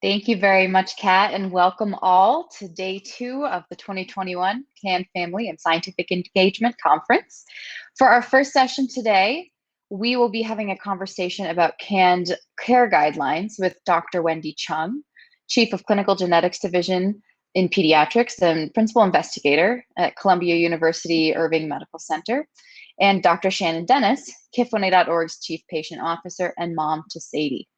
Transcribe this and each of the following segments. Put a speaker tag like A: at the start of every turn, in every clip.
A: Thank you very much, Kat, and welcome all to day 2 of the 2021 KAND Family and Scientific Engagement Conference. For our first session today, we will be having a conversation about KAND care guidelines with Dr. Wendy Chung, Chief of Clinical Genetics Division in Pediatrics and Principal Investigator at Columbia University Irving Medical Center, and Dr. Shannon Dennis, KIF1A.org's Chief Patient Officer and mom to Sadie.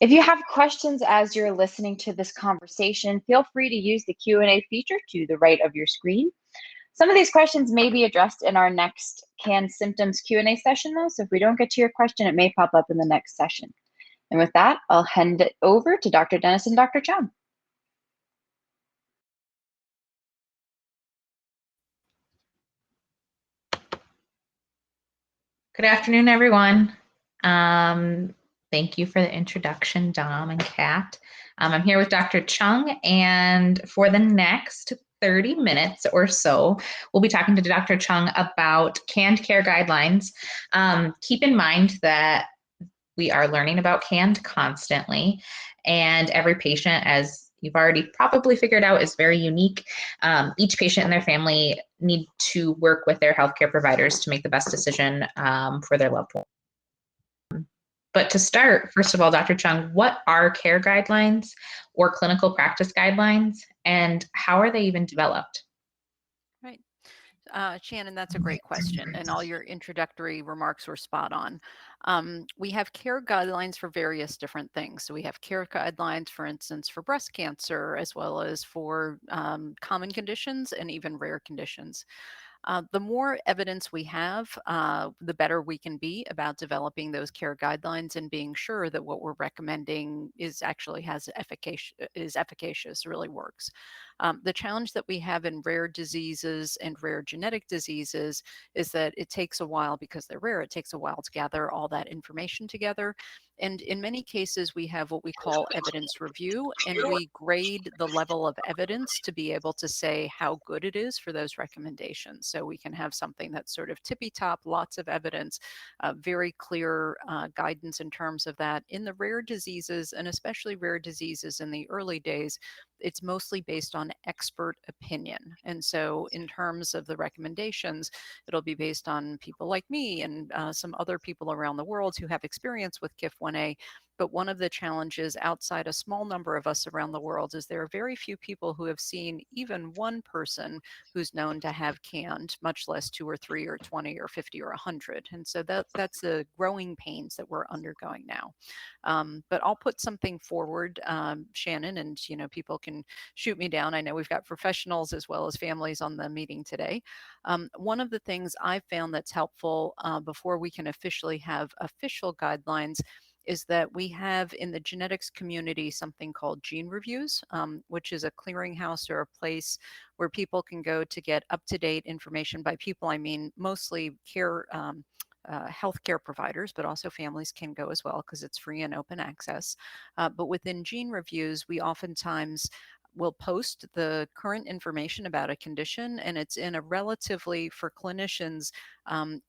A: If you have questions as you're listening to this conversation, feel free to use the Q&A feature to the right of your screen. Some of these questions may be addressed in our next KAND symptoms Q&A session though, so if we don't get to your question, it may pop up in the next session. And with that, I'll hand it over to Dr. Dennis and Dr. Chung.
B: Good afternoon, everyone. Thank you for the introduction, Dom and Kat. I'm here with Dr. Chung, and for the next 30 minutes or so, we'll be talking to Dr. Chung about KAND care guidelines. Keep in mind that we are learning about KAND constantly, and every patient, as you've already probably figured out, is very unique. Each patient and their family need to work with their healthcare providers to make the best decision for their loved one. But to start, first of all, Dr. Chung, what are care guidelines or clinical practice guidelines, and how are they even developed?
C: Right. Shannon, that's a great question, and all your introductory remarks were spot on. We have care guidelines for various different things. So we have care guidelines, for instance, for breast cancer, as well as for common conditions and even rare conditions. The more evidence we have, the better we can be about developing those care guidelines and being sure that what we're recommending is efficacious, really works. The challenge that we have in rare diseases and rare genetic diseases is that it takes a while, because they're rare, it takes a while to gather all that information together. And in many cases, we have what we call evidence review, and we grade the level of evidence to be able to say how good it is for those recommendations. So we can have something that's sort of tippy top, lots of evidence, very clear guidance in terms of that. In the rare diseases, and especially rare diseases in the early days, it's mostly based on expert opinion. And so in terms of the recommendations, it'll be based on people like me and some other people around the world who have experience with KIF1A. But one of the challenges outside a small number of us around the world is there are very few people who have seen even one person who's known to have KAND, much less 2 or 3 or 20 or 50 or 100. And so that's the growing pains that we're undergoing now. But I'll put something forward, Shannon, and people can shoot me down. I know we've got professionals as well as families on the meeting today. One of the things I've found that's helpful before we can officially have official guidelines is that we have in the genetics community something called gene reviews, which is a clearinghouse or a place where people can go to get up-to-date information. By people, I mean mostly healthcare providers, but also families can go as well because it's free and open access. But within gene reviews, we oftentimes will post the current information about a condition, and it's in a relatively, for clinicians,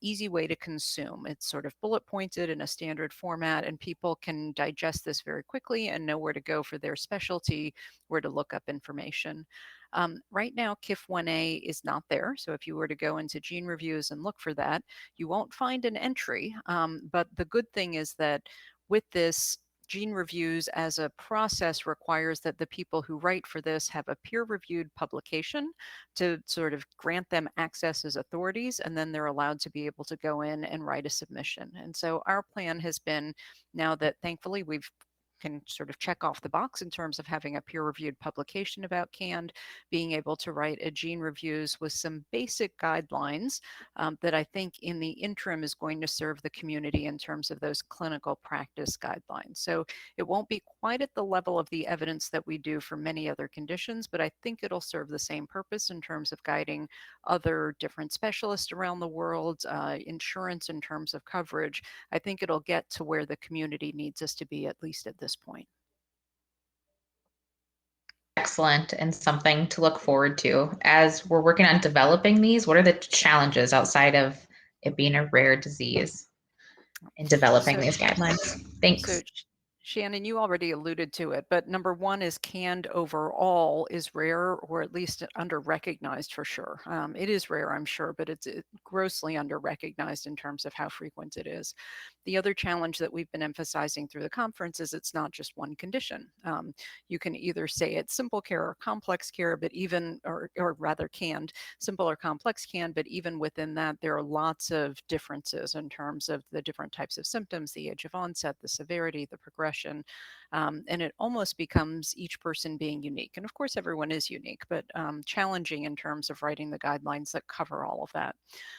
C: easy way to consume. It's sort of bullet pointed in a standard format, and people can digest this very quickly and know where to go for their specialty, where to look up information. Right now, KIF1A is not there. So if you were to go into gene reviews and look for that, you won't find an entry. But the good thing is that with this, gene reviews as a process requires that the people who write for this have a peer-reviewed publication to sort of grant them access as authorities, and then they're allowed to be able to go in and write a submission. And so our plan has been, now that thankfully we've can sort of check off the box in terms of having a peer-reviewed publication about KAND, being able to write a gene reviews with some basic guidelines that I think in the interim is going to serve the community in terms of those clinical practice guidelines. So it won't be quite at the level of the evidence that we do for many other conditions, but I think it'll serve the same purpose in terms of guiding other different specialists around the world, insurance in terms of coverage. I think it'll get to where the community needs us to be, at least at this point.
B: Excellent, and something to look forward to. As we're working on developing these, what are the challenges outside of it being a rare disease in developing these guidelines? Thanks.
C: So Shannon, you already alluded to it, but number one is KAND overall is rare, or at least under-recognized for sure. It is rare, I'm sure, but it's grossly under-recognized in terms of how frequent it is. The other challenge that we've been emphasizing through the conference is it's not just one condition. You can either say it's simple care or complex care, but even, or rather KAND, simple or complex KAND, but even within that, there are lots of differences in terms of the different types of symptoms, the age of onset, the severity, the progression, and it almost becomes each person being unique. And of course, everyone is unique, but challenging in terms of writing the guidelines that cover all of that.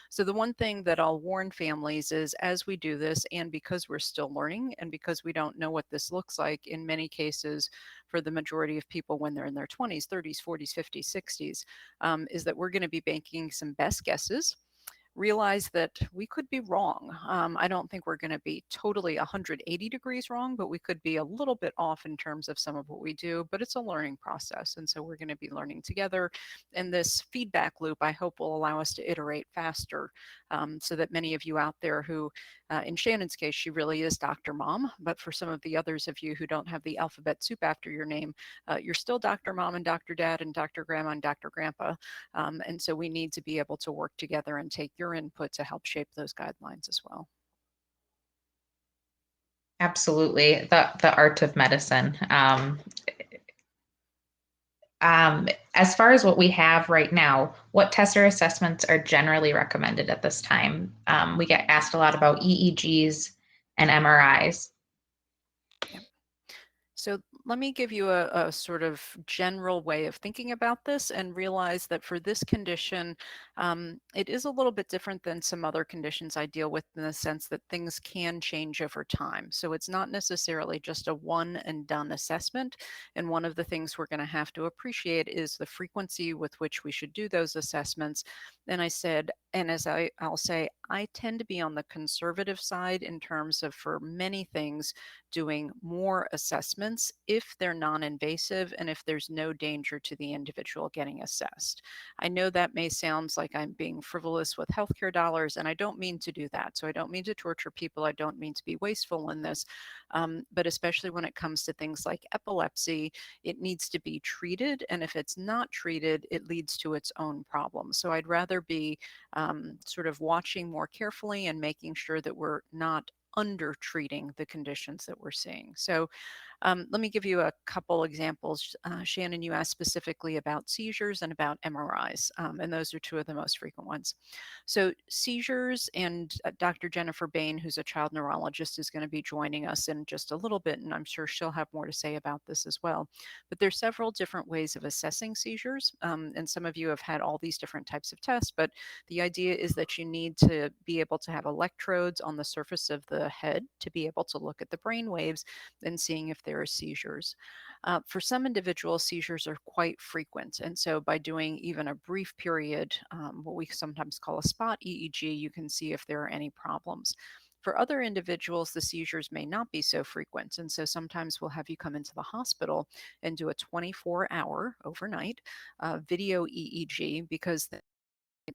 C: So the one thing that I'll warn families is, as we do this, and because we're still learning and because we don't know what this looks like in many cases for the majority of people when they're in their 20s, 30s, 40s, 50s, 60s, is that we're going to be making some best guesses. Realize that we could be wrong. I don't think we're going to be totally 180 degrees wrong, but we could be a little bit off in terms of some of what we do, but it's a learning process. And so we're going to be learning together. And this feedback loop, I hope, will allow us to iterate faster, so that many of you out there who, in Shannon's case, she really is Dr. Mom, but for some of the others of you who don't have the alphabet soup after your name, you're still Dr. Mom and Dr. Dad and Dr. Grandma and Dr. Grandpa. And so we need to be able to work together and take your input to help shape those guidelines as well.
B: Absolutely. The art of medicine. As far as what we have right now, what tests or assessments are generally recommended at this time? We get asked a lot about EEGs and MRIs.
C: Yep. So let me give you a sort of general way of thinking about this, and realize that for this condition, it is a little bit different than some other conditions I deal with, in the sense that things can change over time. So it's not necessarily just a one and done assessment. And one of the things we're going to have to appreciate is the frequency with which we should do those assessments. And I said, and as I'll say, I tend to be on the conservative side in terms of, for many things, doing more assessments if they're non-invasive and if there's no danger to the individual getting assessed. I know that may sound like I'm being frivolous with healthcare dollars, and I don't mean to do that. So I don't mean to torture people. I don't mean to be wasteful in this. But especially when it comes to things like epilepsy, it needs to be treated. And if it's not treated, it leads to its own problems. So I'd rather be sort of watching more carefully and making sure that we're not under treating the conditions that we're seeing. So let me give you a couple examples. Shannon, you asked specifically about seizures and about MRIs, and those are two of the most frequent ones. So seizures, and Dr. Jennifer Bain, who's a child neurologist, is going to be joining us in just a little bit, and I'm sure she'll have more to say about this as well. But there's several different ways of assessing seizures, and some of you have had all these different types of tests, but the idea is that you need to be able to have electrodes on the surface of the head to be able to look at the brain waves and seeing if there are seizures. For some individuals, seizures are quite frequent. And so by doing even a brief period, what we sometimes call a spot EEG, you can see if there are any problems. For other individuals, the seizures may not be so frequent. And so sometimes we'll have you come into the hospital and do a 24-hour overnight video EEG, because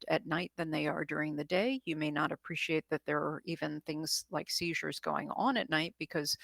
C: at night than they are during the day. You may not appreciate that there are even things like seizures going on at night because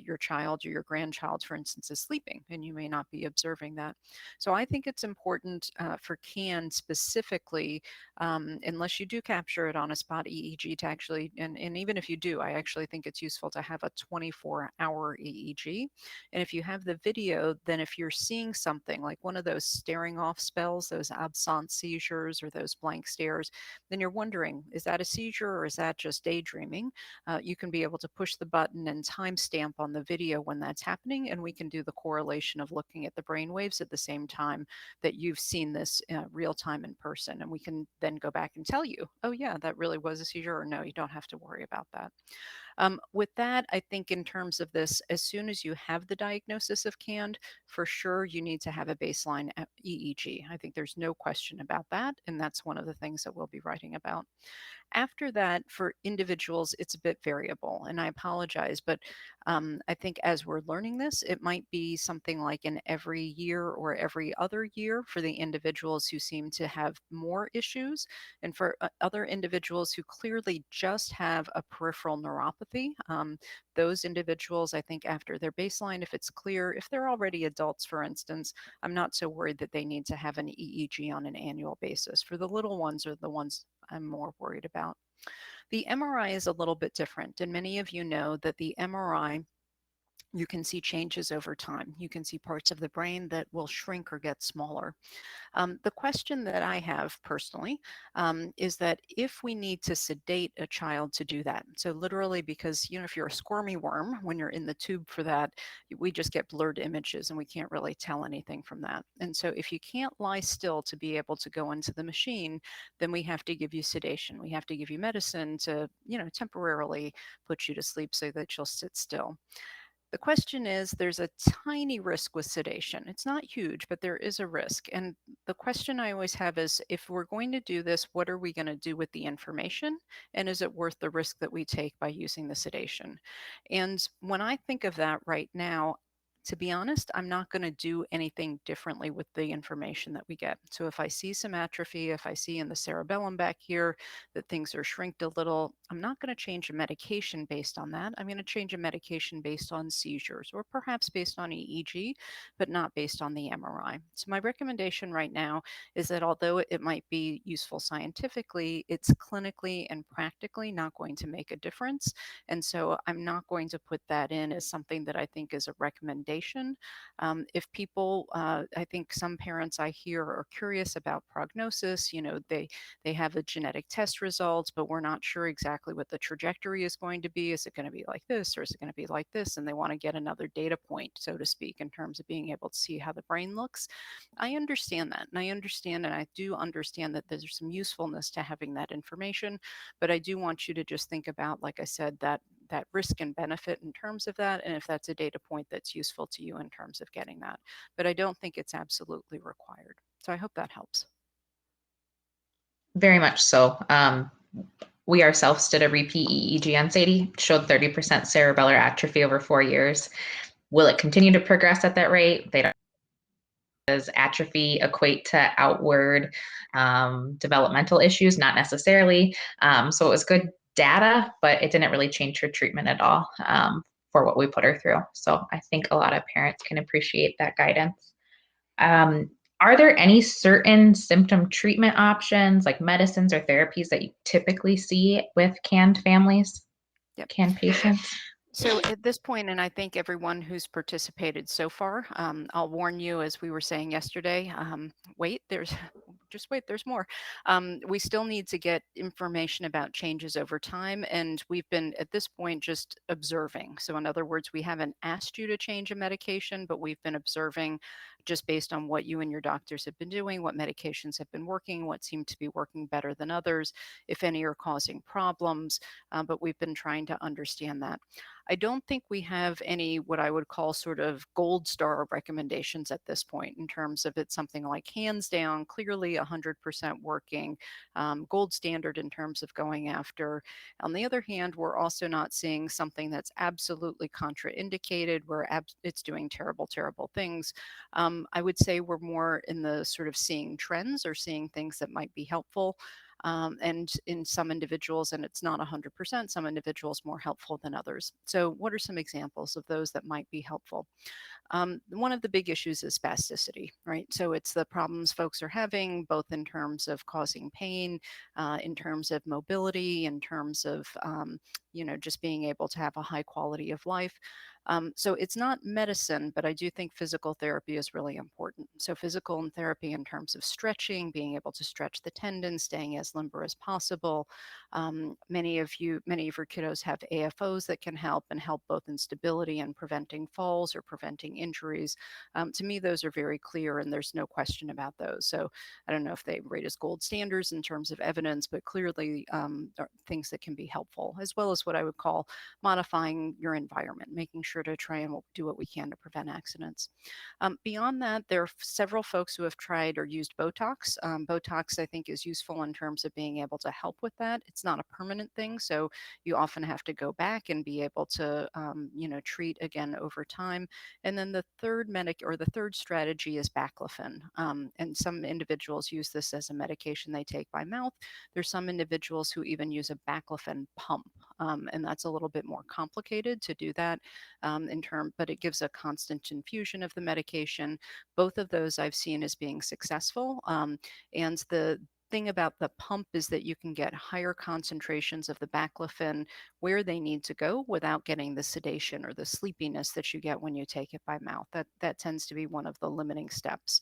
C: your child or your grandchild, for instance, is sleeping, and you may not be observing that. So I think it's important for KAND specifically, unless you do capture it on a spot EEG, to actually, and even if you do, I actually think it's useful to have a 24-hour EEG. And if you have the video, then if you're seeing something like one of those staring off spells, those absence seizures, or those blank stares, then you're wondering, is that a seizure or is that just daydreaming? You can be able to push the button and timestamp on the video when that's happening, and we can do the correlation of looking at the brain waves at the same time that you've seen this real time in person. And we can then go back and tell you, oh yeah, that really was a seizure, or no, you don't have to worry about that. With that, I think in terms of this, as soon as you have the diagnosis of KAND, for sure you need to have a baseline EEG. I think there's no question about that, and that's one of the things that we'll be writing about. After that, for individuals, it's a bit variable, and I apologize, but I think as we're learning this, it might be something like an every year or every other year for the individuals who seem to have more issues. And for other individuals who clearly just have a peripheral neuropathy, those individuals, I think after their baseline, if it's clear, if they're already adults, for instance, I'm not so worried that they need to have an EEG on an annual basis. For the little ones are the ones I'm more worried about. The MRI is a little bit different, and many of you know that the MRI, you can see changes over time. You can see parts of the brain that will shrink or get smaller. The question that I have personally is that if we need to sedate a child to do that, so literally because, if you're a squirmy worm, when you're in the tube for that, we just get blurred images and we can't really tell anything from that. And so if you can't lie still to be able to go into the machine, then we have to give you sedation. We have to give you medicine to, temporarily put you to sleep so that you'll sit still. The question is, there's a tiny risk with sedation. It's not huge, but there is a risk. And the question I always have is, if we're going to do this, what are we going to do with the information? And is it worth the risk that we take by using the sedation? And when I think of that right now, to be honest, I'm not going to do anything differently with the information that we get. So if I see some atrophy, if I see in the cerebellum back here that things are shrinked a little, I'm not going to change a medication based on that. I'm going to change a medication based on seizures or perhaps based on EEG, but not based on the MRI. So my recommendation right now is that although it might be useful scientifically, it's clinically and practically not going to make a difference. And so I'm not going to put that in as something that I think is a recommendation. If people, I think some parents I hear are curious about prognosis, they have a genetic test results, but we're not sure exactly what the trajectory is going to be. Is it going to be like this or is it going to be like this? And they want to get another data point, so to speak, in terms of being able to see how the brain looks. I understand that. And I do understand that there's some usefulness to having that information. But I do want you to just think about, like I said, that risk and benefit in terms of that, and if that's a data point that's useful to you in terms of getting that. But I don't think it's absolutely required. So I hope that helps.
B: Very much so. We ourselves did a repeat EEG on Sadie, showed 30% cerebellar atrophy over 4 years. Will it continue to progress at that rate? They don't. Does atrophy equate to outward developmental issues? Not necessarily. So it was good data, but it didn't really change her treatment at all for what we put her through. So I think a lot of parents can appreciate that guidance. Are there any certain symptom treatment options like medicines or therapies that you typically see with KAND families, KAND patients?
C: So at this point, and I think everyone who's participated so far, I'll warn you, as we were saying yesterday, wait, there's more. We still need to get information about changes over time. And we've been at this point just observing. So in other words, we haven't asked you to change a medication, but we've been observing just based on what you and your doctors have been doing, what medications have been working, what seem to be working better than others, if any are causing problems. But we've been trying to understand that. I don't think we have any what I would call sort of gold star recommendations at this point in terms of it's something like hands down, clearly 100% working, gold standard in terms of going after. On the other hand, we're also not seeing something that's absolutely contraindicated where it's doing terrible, terrible things. I would say we're more in the sort of seeing trends or seeing things that might be helpful. And in some individuals, and it's not 100%, some individuals more helpful than others. So what are some examples of those that might be helpful? One of the big issues is spasticity, right? So it's the problems folks are having, both in terms of causing pain, in terms of mobility, in terms of, just being able to have a high quality of life. So it's not medicine, but I do think physical therapy is really important. So physical therapy in terms of stretching, being able to stretch the tendons, staying as limber as possible. Many of your kiddos have AFOs that can help both in stability and preventing falls or preventing injuries. To me, those are very clear and there's no question about those. So I don't know if they rate as gold standards in terms of evidence, but clearly are things that can be helpful, as well as what I would call modifying your environment, making sure to try and do what we can to prevent accidents. Beyond that, there are several folks who have tried or used Botox. Botox, I think, is useful in terms of being able to help with that. it's not a permanent thing. So you often have to go back and be able to, treat again over time. And then the third strategy is Baclofen. And some individuals use this as a medication they take by mouth. There's some individuals who even use a Baclofen pump, and that's a little bit more complicated to do that but it gives a constant infusion of the medication. Both of those I've seen as being successful. And the thing about the pump is that you can get higher concentrations of the Baclofen where they need to go without getting the sedation or the sleepiness that you get when you take it by mouth. That tends to be one of the limiting steps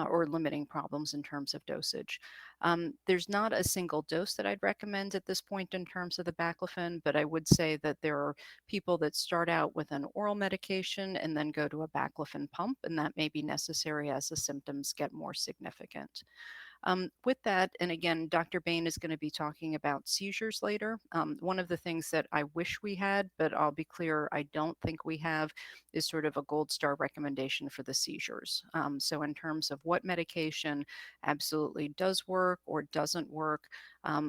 C: or limiting problems in terms of dosage. There's not a single dose that I'd recommend at this point in terms of the Baclofen, but I would say that there are people that start out with an oral medication and then go to a Baclofen pump, and that may be necessary as the symptoms get more significant. With that, and again, Dr. Bain is going to be talking about seizures later. One of the things that I wish we had, but I'll be clear, I don't think we have, is sort of a gold star recommendation for the seizures. So in terms of what medication absolutely does work or doesn't work,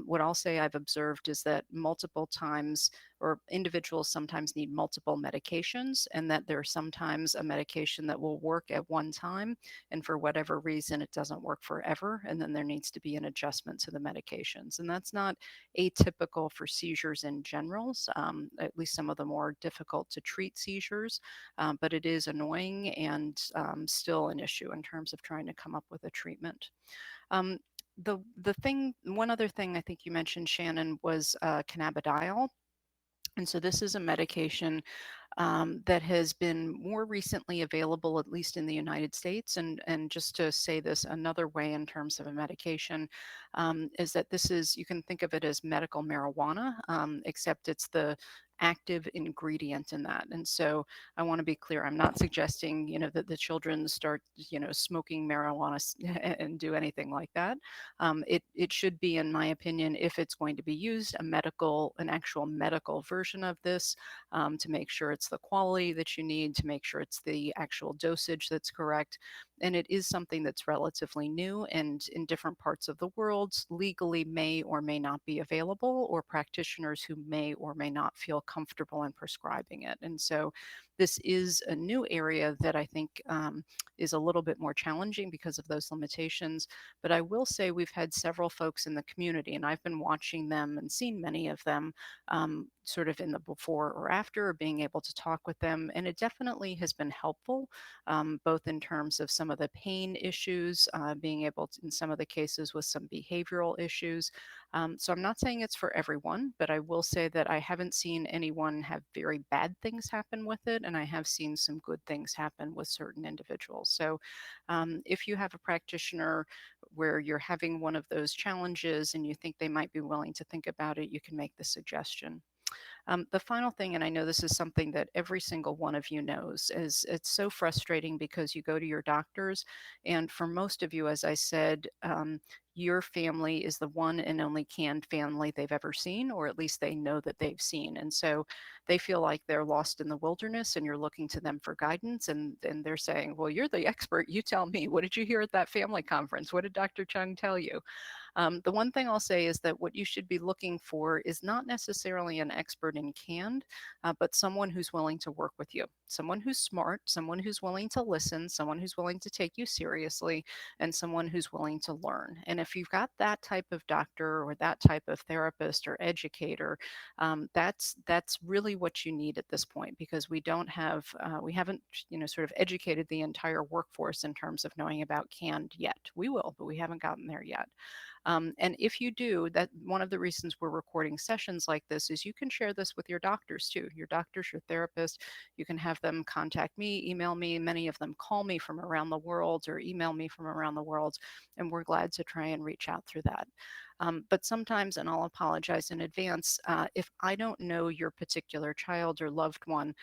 C: what I'll say I've observed is that multiple times, or individuals sometimes need multiple medications, and that there's sometimes a medication that will work at one time, and for whatever reason it doesn't work forever, and then there needs to be an adjustment to the medications. And that's not atypical for seizures in general, at least some of the more difficult to treat seizures, but it is annoying and still an issue in terms of trying to come up with a treatment. One other thing I think you mentioned, Shannon, was cannabidiol. And so this is a medication that has been more recently available, at least in the United States. And just to say this another way in terms of a medication, is that you can think of it as medical marijuana, except it's the active ingredient in that. And so I want to be clear, I'm not suggesting, that the children start, smoking marijuana and do anything like that. It should be, in my opinion, if it's going to be used, an actual medical version of this, to make sure it's the quality that you need, to make sure it's the actual dosage that's correct. And it is something that's relatively new, and in different parts of the world legally may or may not be available, or practitioners who may or may not feel comfortable in prescribing it. And so this is a new area that I think is a little bit more challenging because of those limitations. But I will say we've had several folks in the community, and I've been watching them and seen many of them sort of in the before or after, or being able to talk with them. And it definitely has been helpful, both in terms of some of the pain issues, being able to, in some of the cases with some behavioral issues. So I'm not saying it's for everyone, but I will say that I haven't seen anyone have very bad things happen with it, and I have seen some good things happen with certain individuals. So if you have a practitioner where you're having one of those challenges and you think they might be willing to think about it, you can make the suggestion. The final thing, and I know this is something that every single one of you knows, is it's so frustrating because you go to your doctors, and for most of you, as I said, your family is the one and only KAND family they've ever seen, or at least they know that they've seen. And so they feel like they're lost in the wilderness, and you're looking to them for guidance, and they're saying, well, you're the expert. You tell me, what did you hear at that family conference? What did Dr. Chung tell you? The one thing I'll say is that what you should be looking for is not necessarily an expert in KAND, but someone who's willing to work with you, someone who's smart, someone who's willing to listen, someone who's willing to take you seriously, and someone who's willing to learn. And if you've got that type of doctor or that type of therapist or educator, that's really what you need at this point, because we haven't sort of educated the entire workforce in terms of knowing about KAND yet. We will, but we haven't gotten there yet. And if you do, that one of the reasons we're recording sessions like this is you can share this with your doctors too. Your doctors, your therapist, you can have them contact me, email me. Many of them call me from around the world or email me from around the world, and we're glad to try and reach out through that. But sometimes, and I'll apologize in advance, if I don't know your particular child or loved one,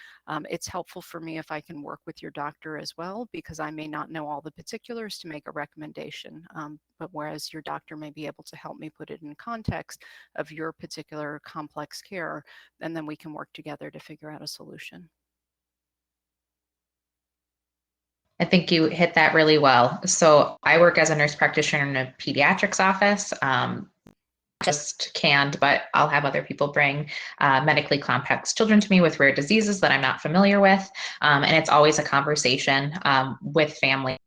C: it's helpful for me if I can work with your doctor as well, because I may not know all the particulars to make a recommendation. But whereas your doctor may be able to help me put it in context of your particular complex care, and then we can work together to figure out a solution.
B: I think you hit that really well. So I work as a nurse practitioner in a pediatrics office. just KAND, but I'll have other people bring medically complex children to me with rare diseases that I'm not familiar with. And it's always a conversation with families.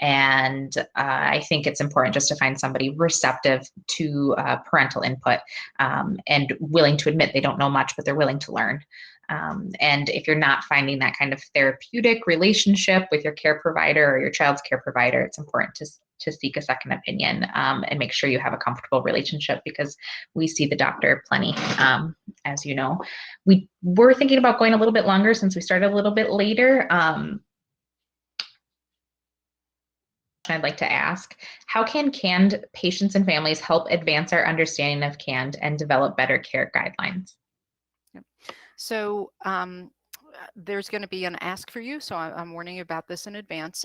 B: And I think it's important just to find somebody receptive to parental input and willing to admit they don't know much, but they're willing to learn. And if you're not finding that kind of therapeutic relationship with your care provider or your child's care provider, it's important to seek a second opinion and make sure you have a comfortable relationship, because we see the doctor plenty, as you know. We were thinking about going a little bit longer since we started a little bit later. I'd like to ask, how can KAND patients and families help advance our understanding of KAND and develop better care guidelines?
C: Yep. So there's going to be an ask for you. So I'm warning you about this in advance.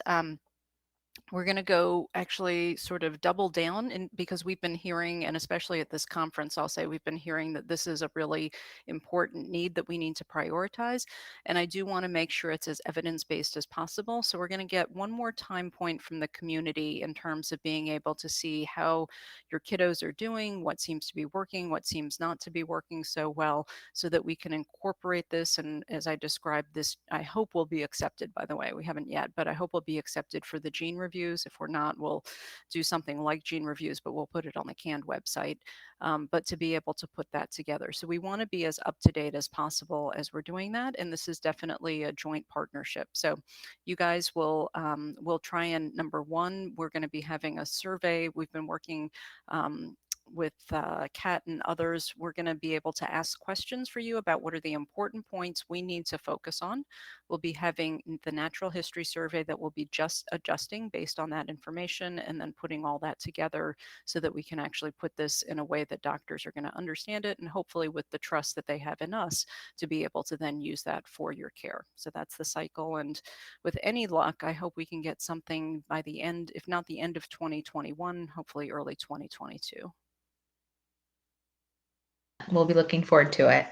C: We're going to go actually sort of double down because we've been hearing, and especially at this conference, I'll say we've been hearing that this is a really important need that we need to prioritize. And I do want to make sure it's as evidence-based as possible. So we're going to get one more time point from the community in terms of being able to see how your kiddos are doing, what seems to be working, what seems not to be working so well, so that we can incorporate this. And as I described, this I hope will be accepted, by the way. We haven't yet, but I hope will be accepted for the gene reviews. If we're not, we'll do something like gene reviews, but we'll put it on the KAND website. But to be able to put that together. So we want to be as up to date as possible as we're doing that. And this is definitely a joint partnership. So you guys will try and, number one, we're going to be having a survey. We've been working with Kat and others. We're going to be able to ask questions for you about what are the important points we need to focus on. We'll be having the natural history survey that will be just adjusting based on that information, and then putting all that together so that we can actually put this in a way that doctors are going to understand it, and hopefully with the trust that they have in us to be able to then use that for your care. So that's the cycle. And with any luck, I hope we can get something by the end, if not the end of 2021, hopefully early 2022.
B: We'll be looking forward to it.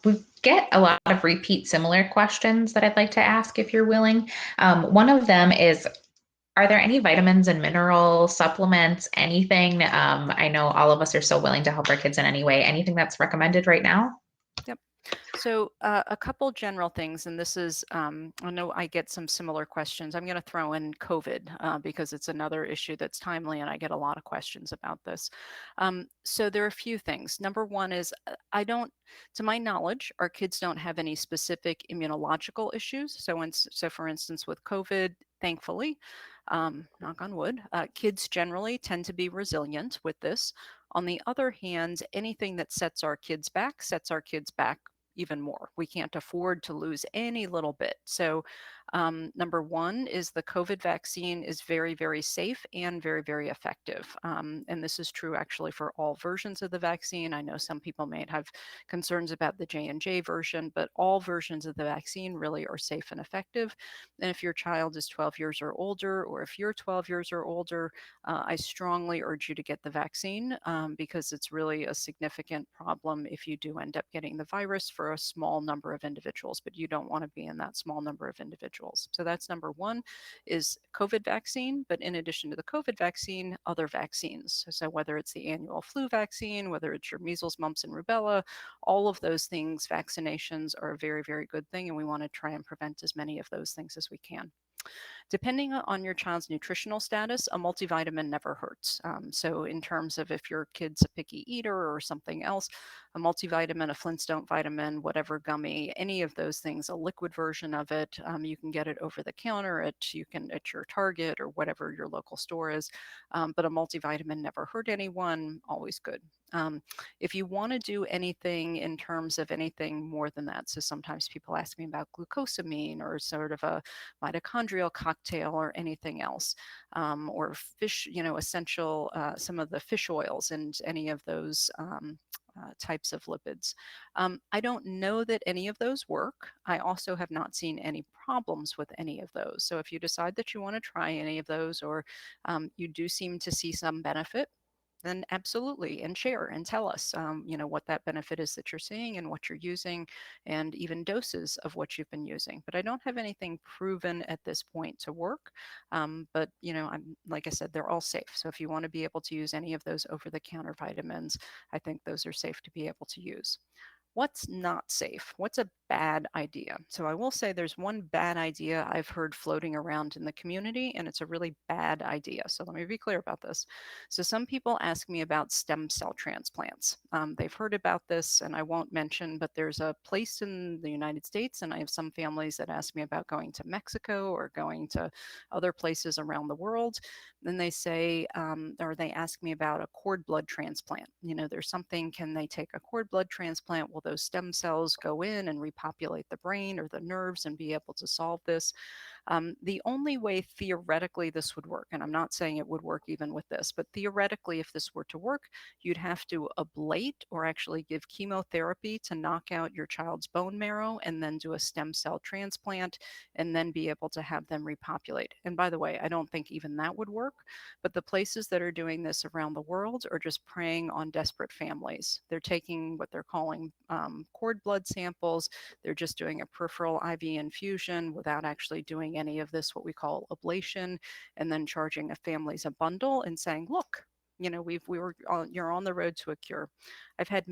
B: We get a lot of repeat similar questions that I'd like to ask if you're willing. One of them is, are there any vitamins and mineral supplements, anything? I know all of us are so willing to help our kids in any way. Anything that's recommended right now?
C: Yep. So a couple general things, and this is, I know I get some similar questions. I'm going to throw in COVID because it's another issue that's timely, and I get a lot of questions about this. So there are a few things. Number one is to my knowledge, our kids don't have any specific immunological issues. So for instance, with COVID, thankfully, knock on wood, kids generally tend to be resilient with this. On the other hand, anything that sets our kids back even more. We can't afford to lose any little bit. So number one is the COVID vaccine is very, very safe and very, very effective. And this is true actually for all versions of the vaccine. I know some people may have concerns about the J&J version, but all versions of the vaccine really are safe and effective. And if your child is 12 years or older, or if you're 12 years or older, I strongly urge you to get the vaccine because it's really a significant problem if you do end up getting the virus for a small number of individuals, but you don't want to be in that small number of individuals. So that's number one, is COVID vaccine. But in addition to the COVID vaccine, other vaccines. So whether it's the annual flu vaccine, whether it's your measles, mumps, and rubella, all of those things, vaccinations are a very, very good thing. And we want to try and prevent as many of those things as we can. Depending on your child's nutritional status, a multivitamin never hurts. So in terms of if your kid's a picky eater or something else, a multivitamin, a Flintstone vitamin, whatever gummy, any of those things, a liquid version of it, you can get it over the counter at your Target or whatever your local store is. But a multivitamin never hurt anyone, always good. If you want to do anything in terms of anything more than that, so sometimes people ask me about glucosamine or sort of a mitochondrial cocktail or anything else, or fish, essential, some of the fish oils and any of those types of lipids. I don't know that any of those work. I also have not seen any problems with any of those. So if you decide that you want to try any of those, or you do seem to see some benefit, then absolutely, and share and tell us, what that benefit is that you're seeing and what you're using, and even doses of what you've been using. But I don't have anything proven at this point to work. But I'm like I said, they're all safe. So if you want to be able to use any of those over-the-counter vitamins, I think those are safe to be able to use. What's not safe? What's a bad idea? So I will say there's one bad idea I've heard floating around in the community, and it's a really bad idea. So let me be clear about this. So some people ask me about stem cell transplants. They've heard about this, and I won't mention, but there's a place in the United States, and I have some families that ask me about going to Mexico or going to other places around the world. Then they say, or they ask me about a cord blood transplant. There's something, can they take a cord blood transplant? Will those stem cells go in and repopulate the brain or the nerves and be able to solve this? The only way theoretically this would work, and I'm not saying it would work even with this, but theoretically, if this were to work, you'd have to ablate or actually give chemotherapy to knock out your child's bone marrow and then do a stem cell transplant and then be able to have them repopulate. And by the way, I don't think even that would work, but the places that are doing this around the world are just preying on desperate families. They're taking what they're calling cord blood samples. They're just doing a peripheral IV infusion without actually doing any of this, what we call ablation, and then charging a families a bundle and saying, look, you're on the road to a cure. I've had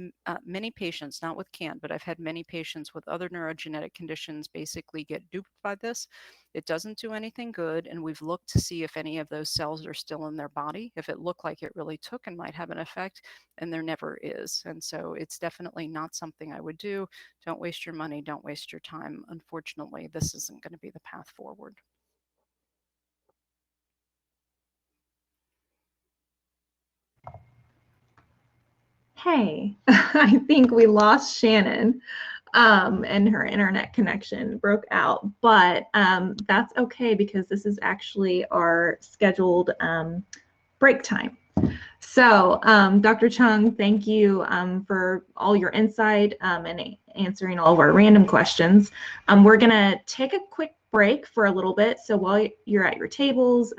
C: many patients, not with KAND, but I've had many patients with other neurogenetic conditions basically get duped by this. It doesn't do anything good, and we've looked to see if any of those cells are still in their body, if it looked like it really took and might have an effect, and there never is. And so it's definitely not something I would do. Don't waste your money, don't waste your time. Unfortunately, this isn't going to be the path forward.
D: Hey, I think we lost Shannon and her internet connection broke out, but that's okay because this is actually our scheduled break time. So Dr. Chung, thank you for all your insight and answering all of our random questions. We're going to take a quick break for a little bit. So while you're at your tables,